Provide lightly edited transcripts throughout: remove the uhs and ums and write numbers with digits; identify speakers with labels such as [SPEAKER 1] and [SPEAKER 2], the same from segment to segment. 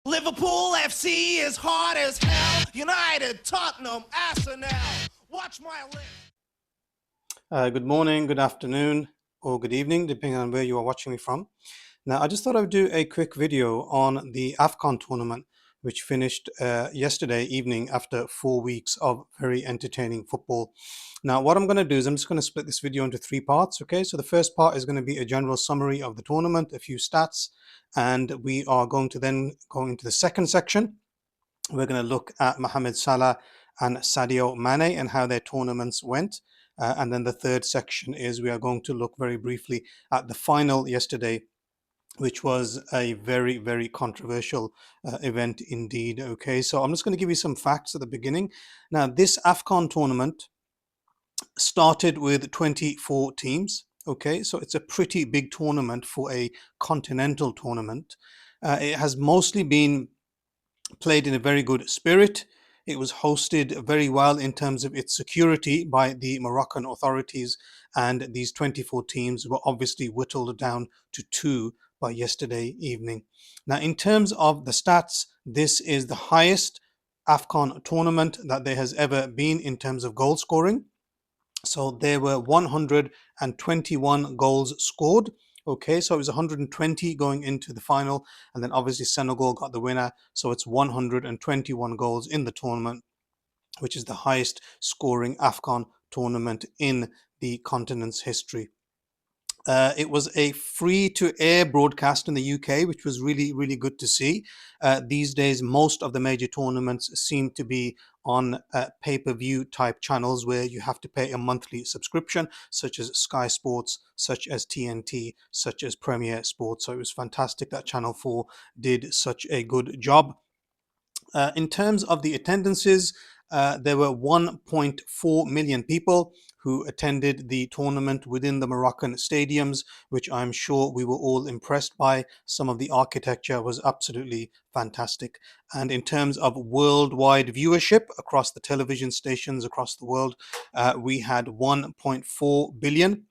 [SPEAKER 1] Liverpool FC is hard as hell. United, Tottenham, Arsenal. Watch my list.
[SPEAKER 2] Good morning, good afternoon, or good evening, depending on where you are watching me from. Now, I just thought I would do a quick video on the Afcon tournament, which finished yesterday evening after 4 weeks of very entertaining football. Now, what I'm going to do is I'm just going to split this video into three parts. Okay, so the first part is going to be a general summary of the tournament, a few stats, and we are going to then go into the second section. We're going to look at Mohamed Salah and Sadio Mane and how their tournaments went. And then the third section is we are going to look very briefly at the final yesterday, which was a very, very controversial event indeed. Okay, so I'm just going to give you some facts at the beginning. Now, this AFCON tournament started with 24 teams. Okay, so it's a pretty big tournament for a continental tournament. It has mostly been played in a very good spirit. It was hosted very well in terms of its security by the Moroccan authorities, and these 24 teams were obviously whittled down to two by yesterday evening. Now, in terms of the stats, this is the highest AFCON tournament that there has ever been in terms of goal scoring. So there were 121 goals scored. Okay, so it was 120 going into the final, and then obviously Senegal got the winner. So it's 121 goals in the tournament, which is the highest scoring AFCON tournament in the continent's history. It was a free to air broadcast in the UK, which was really, really good to see. These days, most of the major tournaments seem to be on pay per view type channels where you have to pay a monthly subscription, such as Sky Sports, such as TNT, such as Premier Sports. So it was fantastic that Channel 4 did such a good job. In terms of the attendances, there were 1.4 million people who attended the tournament within the Moroccan stadiums, which I'm sure we were all impressed by. Some of the architecture was absolutely fantastic. And in terms of worldwide viewership across the television stations across the world, we had 1.4 billion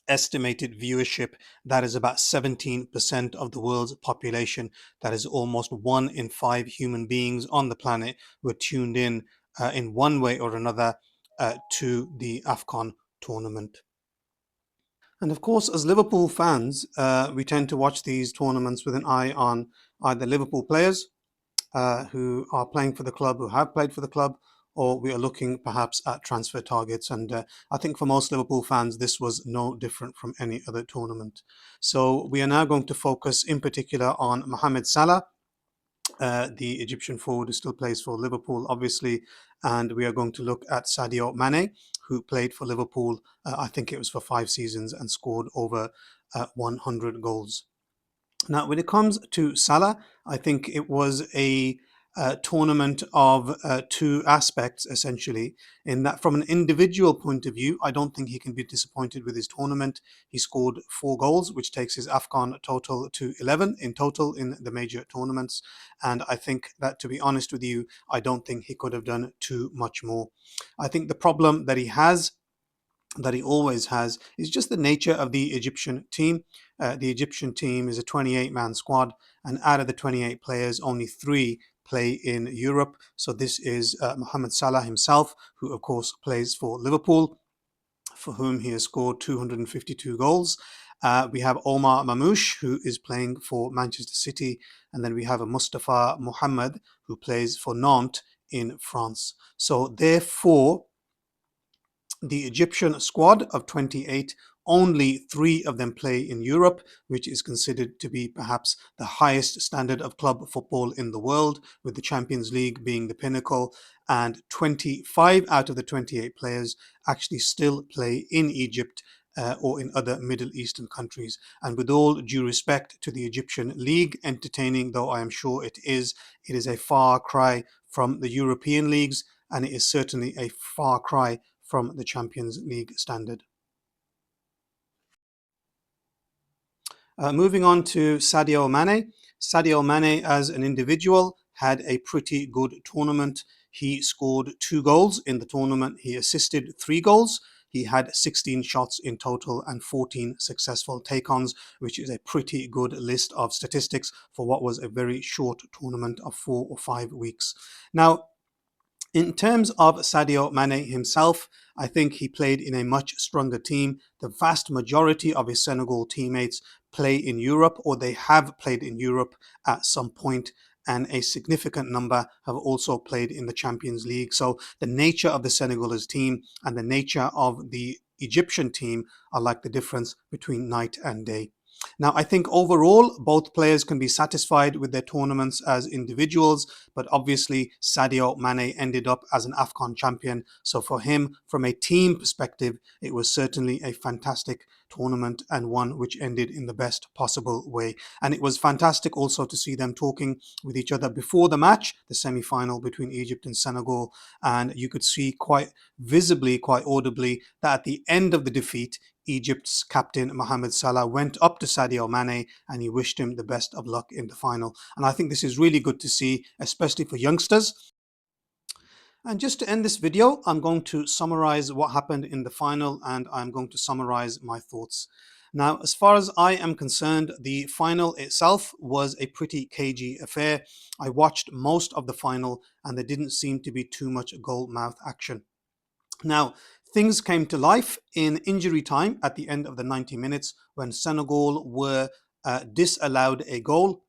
[SPEAKER 2] estimated viewership. That is about 17% of the world's population. That is almost 1 in 5 human beings on the planet were tuned in one way or another to the AFCON tournament. And of course, as Liverpool fans, we tend to watch these tournaments with an eye on either Liverpool players who are playing for the club, who have played for the club, or we are looking perhaps at transfer targets. And I think for most Liverpool fans, this was no different from any other tournament. So we are now going to focus in particular on Mohamed Salah, the Egyptian forward who still plays for Liverpool, obviously. And we are going to look at Sadio Mane, who played for Liverpool, I think it was for 5 seasons, and scored over 100 goals. Now, when it comes to Salah, I think it was a tournament of two aspects, essentially, in that from an individual point of view, I don't think he can be disappointed with his tournament. He scored 4 goals, which takes his AFCON total to 11 in total in the major tournaments. And I think that, to be honest with you, I don't think he could have done too much more. I think the problem that he has, that he always has, is just the nature of the Egyptian team. The Egyptian team is a 28-man squad, and out of the 28 players, only 3 play in Europe. So this is Mohamed Salah himself, who of course plays for Liverpool, for whom he has scored 252 goals. We have Omar Mamouche, who is playing for Manchester City, and then we have a Mustafa Mohamed, who plays for Nantes in France. So therefore, the Egyptian squad of 28, only 3 of them play in Europe, which is considered to be perhaps the highest standard of club football in the world, with the Champions League being the pinnacle. And 25 out of the 28 players actually still play in Egypt or in other Middle Eastern countries. And with all due respect to the Egyptian league, entertaining though I am sure it is a far cry from the European leagues, and it is certainly a far cry from the Champions League standard. Moving on to Sadio Mane. Sadio Mane, as an individual, had a pretty good tournament. He scored 2 goals in the tournament. He assisted 3 goals. he had 16 shots in total and 14 successful take-ons, which is a pretty good list of statistics for what was a very short tournament of 4 or 5 weeks. Now, in terms of Sadio Mane himself, I think he played in a much stronger team. The vast majority of his Senegal teammates play in Europe, or they have played in Europe at some point, and a significant number have also played in the Champions League. So the nature of the Senegalese team and the nature of the Egyptian team are like the difference between night and day. Now, I think overall, both players can be satisfied with their tournaments as individuals, but obviously Sadio Mane ended up as an Afcon champion. So for him, from a team perspective, it was certainly a fantastic tournament and one which ended in the best possible way. And it was fantastic also to see them talking with each other before the match, the semi-final between Egypt and Senegal. And you could see quite visibly, quite audibly, that at the end of the defeat, Egypt's captain Mohamed Salah went up to Sadio Mane and he wished him the best of luck in the final. And I think this is really good to see, especially for youngsters. And just to end this video, I'm going to summarize what happened in the final and I'm going to summarize my thoughts. Now, as far as I am concerned, the final itself was a pretty cagey affair. I watched most of the final and there didn't seem to be too much goal mouth action. Now, things came to life in injury time at the end of the 90 minutes when Senegal were disallowed a goal.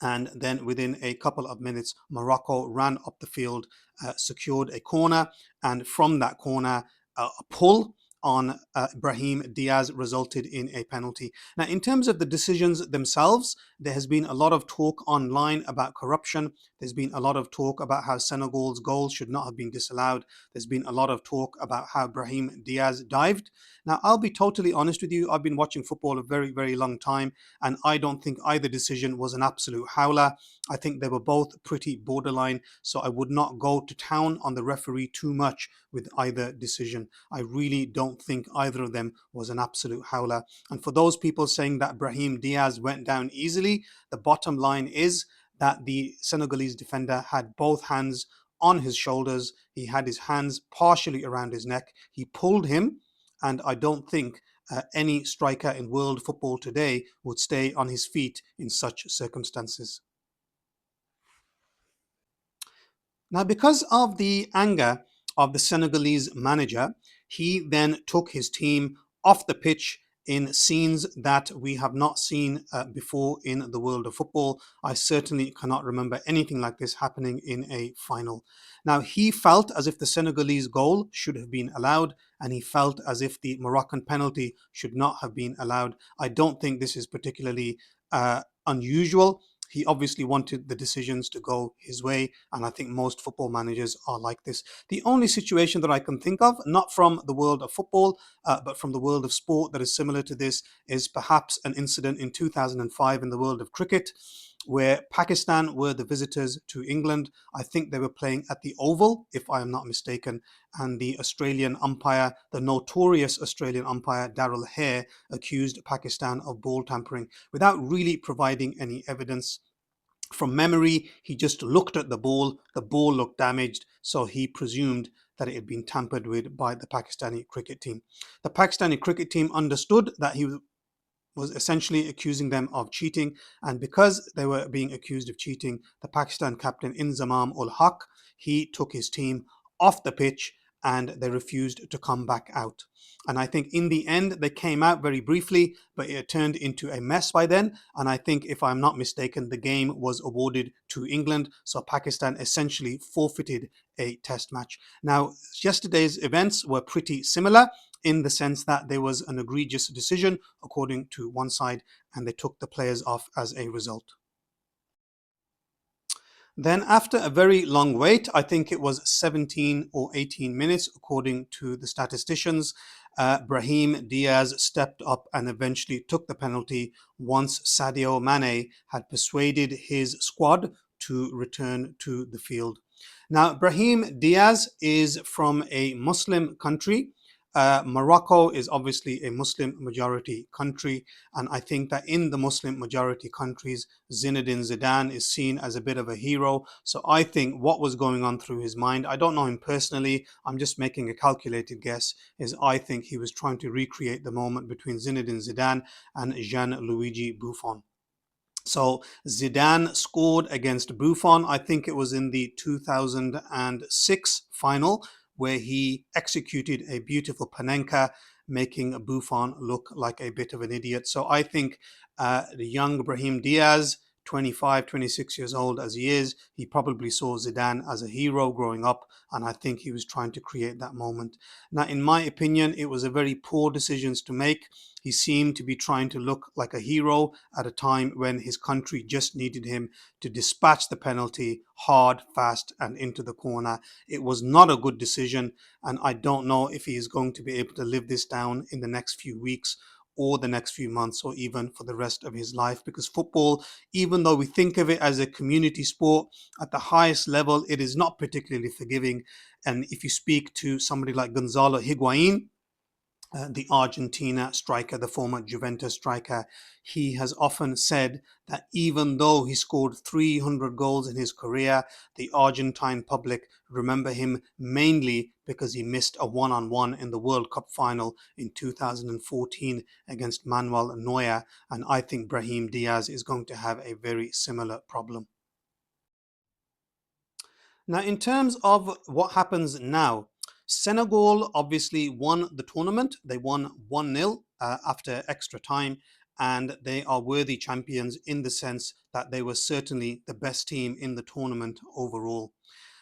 [SPEAKER 2] And then within a couple of minutes, Morocco ran up the field, secured a corner. And from that corner, a pull on Brahim Diaz resulted in a penalty. Now, in terms of the decisions themselves, there has been a lot of talk online about corruption. There's been a lot of talk about how Senegal's goal should not have been disallowed. There's been a lot of talk about how Brahim Diaz dived. Now, I'll be totally honest with you. I've been watching football a very, very long time, and I don't think either decision was an absolute howler. I think they were both pretty borderline, so I would not go to town on the referee too much with either decision. I really don't think either of them was an absolute howler. And for those people saying that Brahim Diaz went down easily, the bottom line is that the Senegalese defender had both hands on his shoulders. He had his hands partially around his neck. He pulled him, and I don't think any striker in world football today would stay on his feet in such circumstances. Now, because of the anger of the Senegalese manager, he then took his team off the pitch in scenes that we have not seen before in the world of football. I certainly cannot remember anything like this happening in a final. Now, he felt as if the Senegalese goal should have been allowed, and he felt as if the Moroccan penalty should not have been allowed. I don't think this is particularly unusual. He obviously wanted the decisions to go his way, and I think most football managers are like this. The only situation that I can think of, not from the world of football, but from the world of sport that is similar to this, is perhaps an incident in 2005 in the world of cricket, where Pakistan were the visitors to England. I think they were playing at the Oval, if I am not mistaken, and the Australian umpire, the notorious Australian umpire Darrell Hare, accused Pakistan of ball tampering without really providing any evidence. From memory, he just looked at the ball looked damaged, so he presumed that it had been tampered with by the Pakistani cricket team. The Pakistani cricket team understood that he was essentially accusing them of cheating, and because they were being accused of cheating, the Pakistan captain Inzamam ul Haq, he took his team off the pitch and they refused to come back out. And I think in the end, they came out very briefly, but it turned into a mess by then. And I think, if I'm not mistaken, the game was awarded to England. So Pakistan essentially forfeited a test match. Now, yesterday's events were pretty similar in the sense that there was an egregious decision, according to one side, and they took the players off as a result. Then, after a very long wait, I think it was 17 or 18 minutes, according to the statisticians, Brahim Diaz stepped up and eventually took the penalty once Sadio Mane had persuaded his squad to return to the field. Now, Brahim Diaz is from a Muslim country, Morocco is obviously a Muslim majority country, and I think that in the Muslim majority countries, Zinedine Zidane is seen as a bit of a hero. So I think what was going on through his mind, I don't know him personally, I'm just making a calculated guess, is I think he was trying to recreate the moment between Zinedine Zidane and Gianluigi Buffon. So Zidane scored against Buffon. I think it was in the 2006 final where he executed a beautiful panenka, making Buffon look like a bit of an idiot. So I think the young Brahim Diaz, 25, 26 years old as he is, he probably saw Zidane as a hero growing up, and I think he was trying to create that moment. Now, in my opinion, it was a very poor decision to make. He seemed to be trying to look like a hero at a time when his country just needed him to dispatch the penalty hard, fast, and into the corner. It was not a good decision, and I don't know if he is going to be able to live this down in the next few weeks or the next few months or even for the rest of his life, because football, even though we think of it as a community sport, at the highest level it is not particularly forgiving. And if you speak to somebody like Gonzalo Higuain, the Argentina striker, the former Juventus striker, he has often said that even though he scored 300 goals in his career, the Argentine public remember him mainly because he missed a one-on-one in the World Cup final in 2014 against Manuel Neuer. And I think Brahim Diaz is going to have a very similar problem. Now, in terms of what happens now, Senegal obviously won the tournament. They won 1-0 after extra time, and they are worthy champions in the sense that they were certainly the best team in the tournament overall.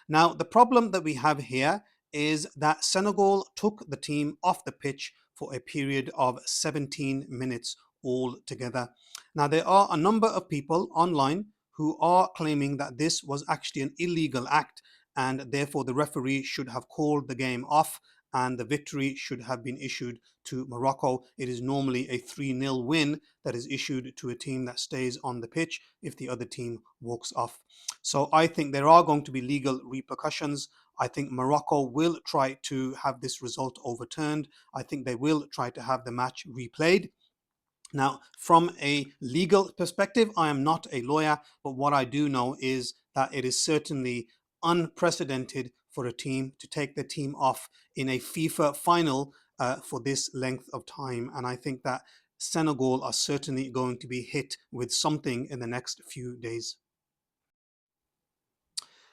[SPEAKER 2] Now, the problem that we have here is that Senegal took the team off the pitch for a period of 17 minutes altogether. Now, there are a number of people online who are claiming that this was actually an illegal act and therefore the referee should have called the game off and the victory should have been issued to Morocco. It is normally a 3-0 win that is issued to a team that stays on the pitch if the other team walks off. So I think there are going to be legal repercussions. I think Morocco will try to have this result overturned. I think they will try to have the match replayed. Now, from a legal perspective, I am not a lawyer, but what I do know is that it is certainly unprecedented for a team to take the team off in a FIFA final for this length of time. And I think that Senegal are certainly going to be hit with something in the next few days.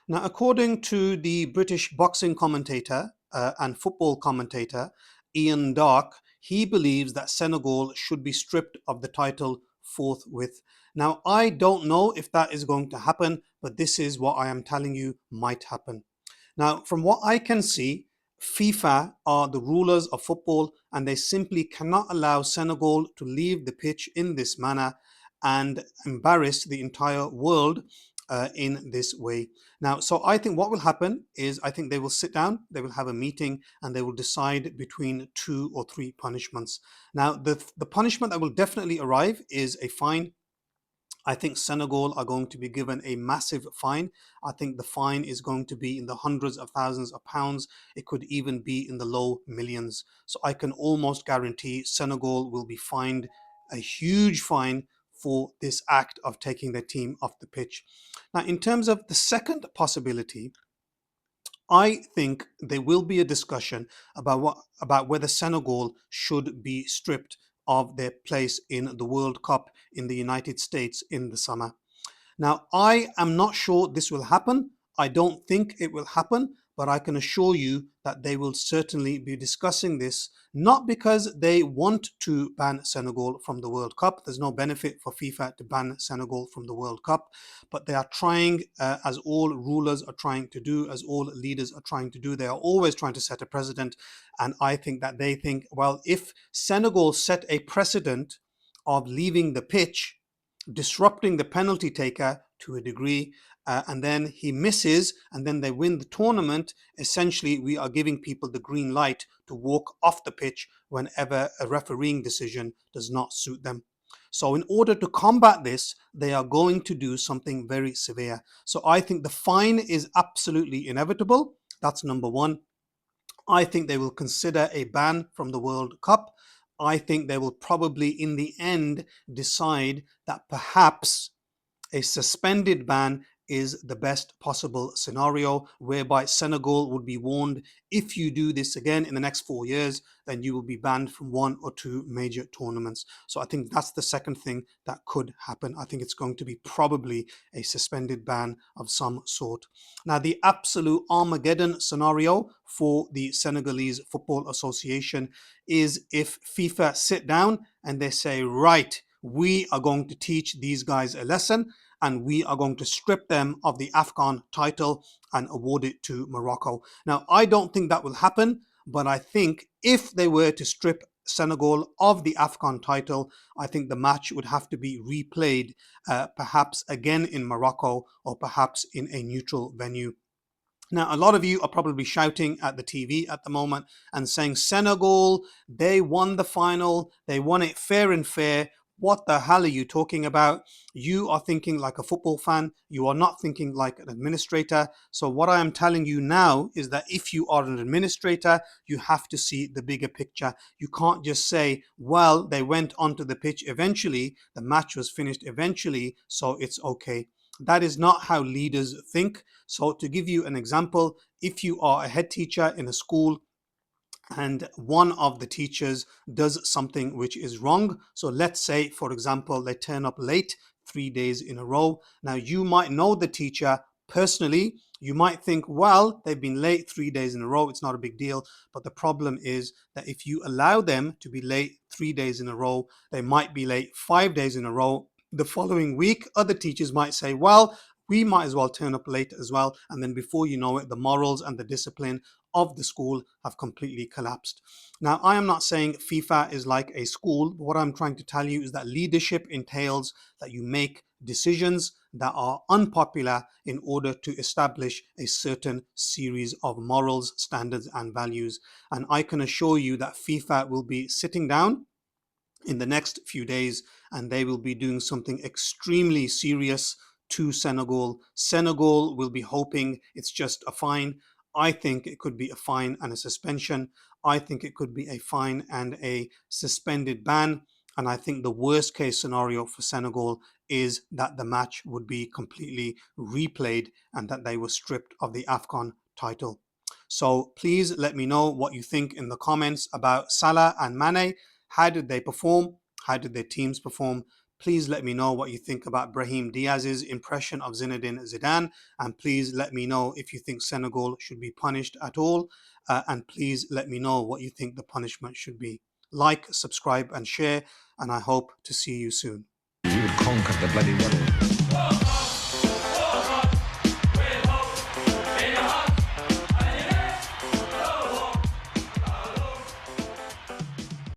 [SPEAKER 2] Now, according to the British boxing commentator and football commentator Ian Darke, he believes that Senegal should be stripped of the title forthwith. Now, I don't know if that is going to happen, but this is what I am telling you might happen. Now, from what I can see, FIFA are the rulers of football and they simply cannot allow Senegal to leave the pitch in this manner and embarrass the entire world in this way. Now, so I think what will happen is I think they will sit down, they will have a meeting, and they will decide between 2 or 3 punishments. Now, the punishment that will definitely arrive is a fine. I think Senegal are going to be given a massive fine. I think the fine is going to be in the hundreds of thousands of pounds. It could even be in the low millions. So I can almost guarantee Senegal will be fined a huge fine for this act of taking their team off the pitch. Now, in terms of the second possibility, I think there will be a discussion about whether Senegal should be stripped of their place in the World Cup in the United States in the summer. Now, I am not sure this will happen. I don't think it will happen, but I can assure you that they will certainly be discussing this, not because they want to ban Senegal from the World Cup. There's no benefit for FIFA to ban Senegal from the World Cup, but they are trying, as all rulers are trying to do, as all leaders are trying to do, they are always trying to set a precedent. And I think that they think, well, if Senegal set a precedent of leaving the pitch, disrupting the penalty taker to a degree, and then he misses, and then they win the tournament. Essentially, we are giving people the green light to walk off the pitch whenever a refereeing decision does not suit them. So in order to combat this, they are going to do something very severe. So I think the fine is absolutely inevitable. That's number one. I think they will consider a ban from the World Cup. I think they will probably, in the end, decide that perhaps a suspended ban is the best possible scenario, whereby Senegal would be warned, if you do this again in the next 4 years, then you will be banned from one or two major tournaments. So I think that's the second thing that could happen. I think it's going to be probably a suspended ban of some sort. Now, the absolute Armageddon scenario for the Senegalese Football Association is if FIFA sit down and they say, right, we are going to teach these guys a lesson, and we are going to strip them of the Afcon title and award it to Morocco. Now, I don't think that will happen, but I think if they were to strip Senegal of the Afcon title, I think the match would have to be replayed, perhaps again in Morocco or perhaps in a neutral venue. Now, a lot of you are probably shouting at the TV at the moment and saying, Senegal, they won the final, they won it fair and fair. What the hell are you talking about? You are thinking like a football fan. You are not thinking like an administrator. So, what I am telling you now is that if you are an administrator, you have to see the bigger picture. You can't just say, well, they went onto the pitch eventually, the match was finished eventually, so it's okay. That is not how leaders think. So, to give you an example, if you are a head teacher in a school and one of the teachers does something which is wrong, so let's say, for example, they turn up late 3 days in a row. Now, you might know the teacher personally. You might think, well, they've been late 3 days in a row, it's not a big deal. But the problem is that if you allow them to be late 3 days in a row, they might be late 5 days in a row. The following week, other teachers might say, well, we might as well turn up late as well. And then before you know it, the morals and the discipline of the school have completely collapsed. Now, I am not saying FIFA is like a school, but what I'm trying to tell you is that leadership entails that you make decisions that are unpopular in order to establish a certain series of morals, standards, and values. And I can assure you that FIFA will be sitting down in the next few days and they will be doing something extremely serious to Senegal. Senegal will be hoping it's just a fine. I think it could be a fine and a suspension. I think it could be a fine and a suspended ban. And I think the worst case scenario for Senegal is that the match would be completely replayed and that they were stripped of the Afcon title. So please let me know what you think in the comments about Salah and Mane. How did they perform? How did their teams perform? Please let me know what you think about Brahim Diaz's impression of Zinedine Zidane. And please let me know if you think Senegal should be punished at all. And please let me know what you think the punishment should be. Like, subscribe, and share. And I hope to see you soon.
[SPEAKER 3] We would conquer the bloody world.